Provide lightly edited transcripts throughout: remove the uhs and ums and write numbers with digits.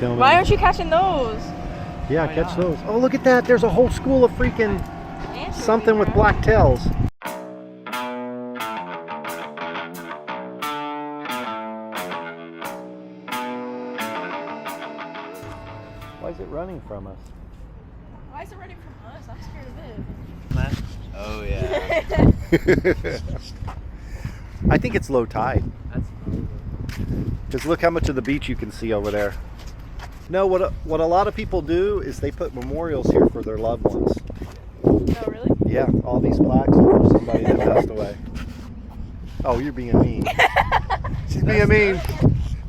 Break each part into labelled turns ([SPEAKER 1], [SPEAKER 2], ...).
[SPEAKER 1] filming.
[SPEAKER 2] Why aren't you catching those?
[SPEAKER 1] Yeah, catch those. Oh, look at that. There's a whole school of freaking something with black tails. Why is it running from us?
[SPEAKER 2] Why is it running from us? I'm scared of it.
[SPEAKER 3] Oh yeah.
[SPEAKER 1] I think it's low tide.
[SPEAKER 3] That's
[SPEAKER 1] Because look how much of the beach you can see over there. No, what a lot of people do is they put memorials here for their loved ones.
[SPEAKER 2] Oh, really?
[SPEAKER 1] Yeah, all these plaques are for somebody that passed away. Oh, you're being mean. She's being mean.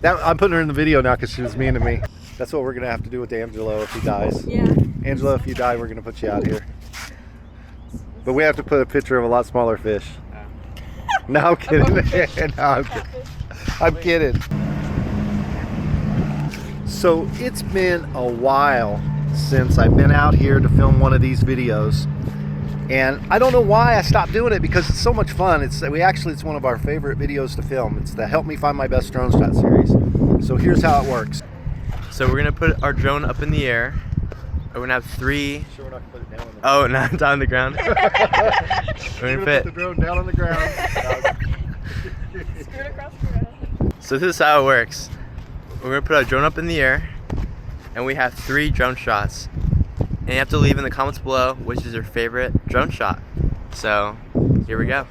[SPEAKER 1] I'm putting her in the video now because she was mean to me. That's what we're going to have to do with Angelo if he dies.
[SPEAKER 2] Yeah.
[SPEAKER 1] Angelo, if you die, we're going to put you out here. But we have to put a picture of a lot smaller fish. No, I'm kidding. No, I'm kidding. So it's been a while since I've been out here to film one of these videos. And I don't know why I stopped doing it because it's so much fun. It's one of our favorite videos to film. It's the Help Me Find My Best Drone Shot series. So here's how it works.
[SPEAKER 3] So we're gonna put our drone up in the air. We're gonna have 3.
[SPEAKER 1] Sure, we're not gonna put it down on the
[SPEAKER 3] Oh, not down on the ground. We're gonna
[SPEAKER 1] put the drone down on the ground.
[SPEAKER 2] Screw it across the road.
[SPEAKER 3] So this is how it works. We're gonna put our drone up in the air, and we have 3 drone shots. And you have to leave in the comments below which is your favorite drone shot. So here we go.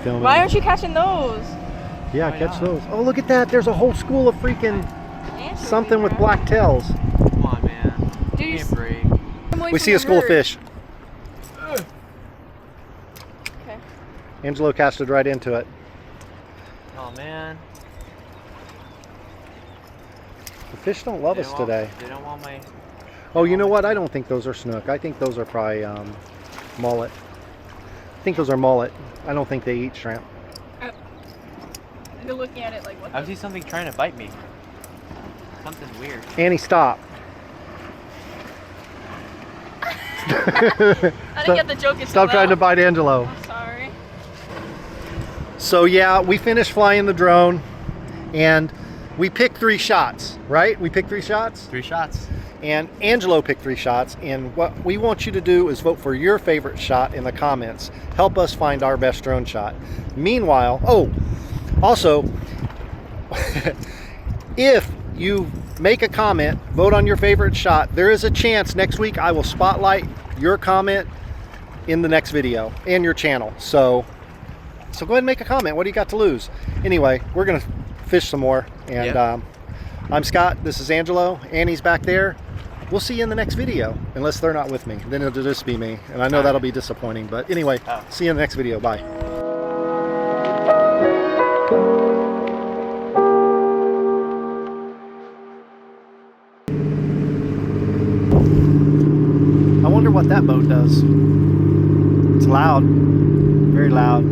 [SPEAKER 1] Filming.
[SPEAKER 2] Why aren't you catching those?
[SPEAKER 1] Yeah, catch those. Oh, look at that. There's a whole school of freaking something with black tails.
[SPEAKER 3] Come on, man.
[SPEAKER 2] Dude,
[SPEAKER 3] Give me a break.
[SPEAKER 1] We see a school of fish.
[SPEAKER 2] Okay.
[SPEAKER 1] Angelo casted right into it.
[SPEAKER 3] Oh man.
[SPEAKER 1] The fish don't love us today.
[SPEAKER 3] They don't want my...
[SPEAKER 1] Oh, you know what? I don't think those are snook. I think those are probably mullet. I think those are mullet. I don't think they eat shrimp.
[SPEAKER 2] You're looking at it like what?
[SPEAKER 3] I see something trying to bite me. Something weird.
[SPEAKER 1] Annie, stop.
[SPEAKER 2] I didn't get the joke.
[SPEAKER 1] Stop trying to bite Angelo.
[SPEAKER 2] I'm sorry.
[SPEAKER 1] So yeah, we finished flying the drone and we picked 3 shots, right? We picked 3 shots?
[SPEAKER 3] 3 shots.
[SPEAKER 1] And Angelo picked 3 shots, and what we want you to do is vote for your favorite shot in the comments. Help us find our best drone shot. Meanwhile, also, if you make a comment, vote on your favorite shot, there is a chance next week I will spotlight your comment in the next video and your channel. So go ahead and make a comment. What do you got to lose? Anyway, we're gonna fish some more, and I'm Scott. This is Angelo. Annie's back there. We'll see you in the next video, unless they're not with me. Then it'll just be me, and I know that'll be disappointing. But anyway, see you in the next video. Bye. I wonder what that boat does. It's loud, very loud.